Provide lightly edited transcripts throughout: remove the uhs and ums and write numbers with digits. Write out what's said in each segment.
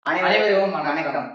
அனைவரும் வணக்கம்.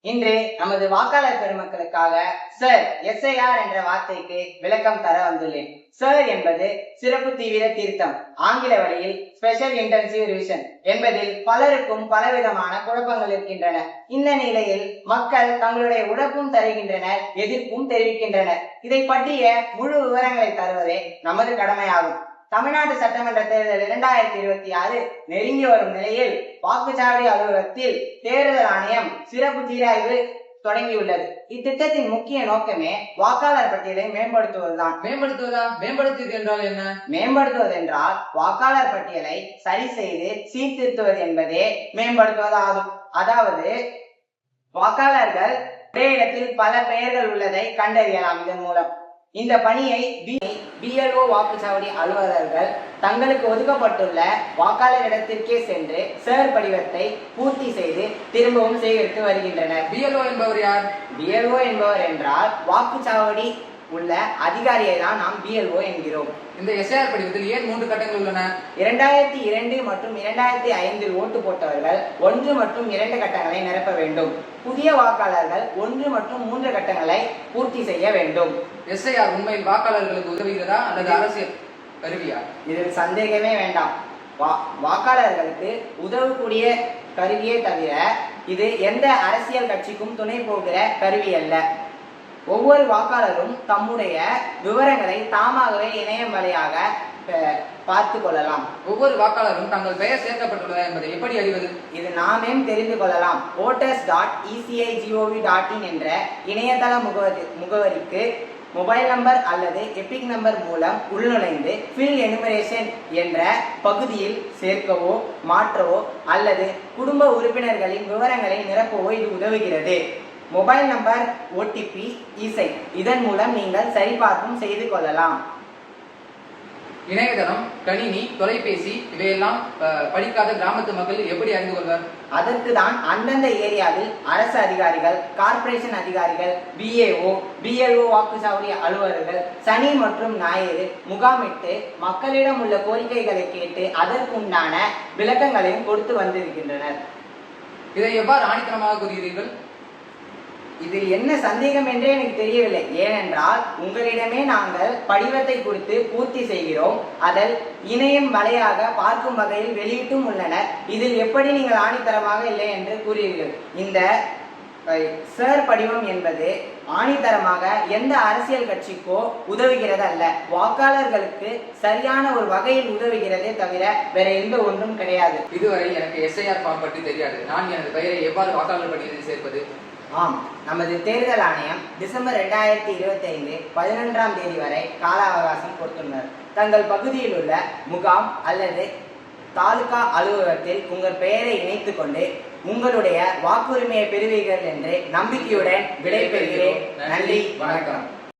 இன்று நமது வாக்காளர் பெருமக்களுக்காக சார் SIR என்ற வார்த்தைக்கு விளக்கம் தர வந்துள்ளேன். சார் என்பது சிறப்பு தீவிர திருத்தம், ஆங்கில வழியில் ஸ்பெஷல் இன்டென்சிவ் ரிவிஷன் என்பதில் பலருக்கும் பலவிதமான குழப்பங்கள் இருக்கின்றன. இந்த நிலையில் மக்கள் தங்களுடைய உழைப்பும் தருகின்றனர், எதிர்ப்பும் தெரிவிக்கின்றனர். இதை பற்றிய முழு விவரங்களை தருவதே நமது கடமையாகும். தமிழ்நாடு சட்டமன்ற தேர்தல் 2026 நெருங்கி வரும் நிலையில் வாக்குச்சாவடி அலுவலகத்தில் தேர்தல் ஆணையம் சிறப்பு சீராய்வு தொடங்கியுள்ளது. இத்திட்டத்தின் முக்கிய நோக்கமே வாக்காளர் பட்டியலை மேம்படுத்துவதுதான். மேம்படுத்துவது என்றால் என்ன? மேம்படுத்துவது என்றால் வாக்காளர் பட்டியலை சரி செய்து சீர்திருத்துவது என்பதே மேம்படுத்துவதாகும். அதாவது வாக்காளர்கள் ஒரே இடத்தில் பல பெயர்கள் உள்ளதை கண்டறியலாம். இதன் மூலம் இந்த பணியை BLO வாக்குச்சாவடி அலுவலர்கள் தங்களுக்கு ஒதுக்கப்பட்டுள்ள வாக்காளர் இடத்திற்கே சென்று சேர் படிவத்தை பூர்த்தி செய்து திரும்பவும் சேகரித்து வருகின்றனர். BLO என்பவர் யார்? BLO என்பவர் என்றால் வாக்குச்சாவடி உள்ள அதிகாரியை தான் நாம் BLO என்கிறோம். இந்த SIR படிவத்தில் ஏன் 3 கட்டங்கள் உள்ளன? 2002 மற்றும் 2005 ஓட்டு போட்டவர்கள் 1 மற்றும் 2 கட்டங்களை நிரப்ப வேண்டும். புதிய வாக்காளர்கள் 1 மற்றும் 3 கட்டங்களை பூர்த்தி செய்ய வேண்டும். SIR உண்மையில் வாக்காளர்களுக்கு உதவுகிறதா அல்லது அரசியல் கருவியா? இதில் சந்தேகமே வேண்டாம். வாக்காளர்களுக்கு உதவக்கூடிய கருவியே தவிர இது எந்த அரசியல் கட்சிக்கும் துணை போகிற கருவி அல்ல. ஒவ்வொரு வாக்காளரும் தம்முடைய விவரங்களை தாமாகவே இணையம் வழியாக பார்த்து கொள்ளலாம். ஒவ்வொரு வாக்காளரும் தங்கள் பெயர் சேர்க்கப்பட்டுள்ளதா என்பதை எப்படி அறிவது? இது நாமே தெரிந்து கொள்ளலாம். voters.eci.gov.in என்ற இணையதள முகவரிக்கு மொபைல் நம்பர் அல்லது எபிக் நம்பர் மூலம் உள்நுழைந்து ஃபில் எனுமரேஷன் என்ற பகுதியில் சேர்க்கவோ மாற்றவோ அல்லது குடும்ப உறுப்பினர்களின் விவரங்களை நிரப்பவோ இது உதவுகிறது. மொபைல் நம்பர், OTP, இசை இதன் மூலம் நீங்கள் சரிபார்ப்பும் செய்து கொள்ளலாம். இணையதளம், கணினி, தொலைபேசி இவையெல்லாம் படிக்காத கிராமத்து மக்கள் எப்படி அறிந்து கொள்வார்? அதற்கு தான் அந்தந்த ஏரியாவில் அரசு அதிகாரிகள், கார்ப்பரேஷன் அதிகாரிகள், BLO வாக்குச்சாவடி அலுவலர்கள் சனி மற்றும் ஞாயிறு முகாமிட்டு மக்களிடம் உள்ள கோரிக்கைகளை கேட்டு அதற்குண்டான விளக்கங்களையும் கொடுத்து வந்திருக்கின்றனர். இதை எவ்வாறு ஆணித்தனமாக கூறுகிறீர்கள்? இதில் என்ன சந்தேகம் என்றே எனக்கு தெரியவில்லை. ஏனென்றால் உங்களிடமே நாங்கள் படிவத்தை கொடுத்து பூர்த்தி செய்கிறோம். அதில் இணையம் வழியாக பார்க்கும் வகையில் வெளியிட்டும் உள்ளனர். இதில் எப்படி நீங்கள் ஆணித்தரமாக இல்லை என்று கூறுகிறீர்கள்? இந்த சேர் படிவம் என்பது ஆணித்தரமாக எந்த அரசியல் கட்சிக்கோ உதவுகிறது அல்ல, வாக்காளர்களுக்கு சரியான ஒரு வகையில் உதவுகிறதே தவிர வேற எந்த ஒன்றும் கிடையாது. இதுவரை எனக்கு SIR ஃபார்ம் பற்றி தெரியாது. நான் எனது பெயரை எவ்வாறு வாக்காளர் பட்டியலில் சேர்ப்பது? ஆம், நமது தேர்தல் ஆணையம் டிசம்பர் 2025 11ஆம் தேதி வரை கால அவகாசம் கொடுத்துள்ளனர். தங்கள் பகுதியில் உள்ள முகாம் அல்லது தாலுகா அலுவலகத்தில் உங்கள் பெயரை இணைத்துக் கொண்டு உங்களுடைய வாக்குரிமையை பெறுவீர்கள் என்று நம்பிக்கையுடன் விடைபெறுகிறேன். நன்றி, வணக்கம்.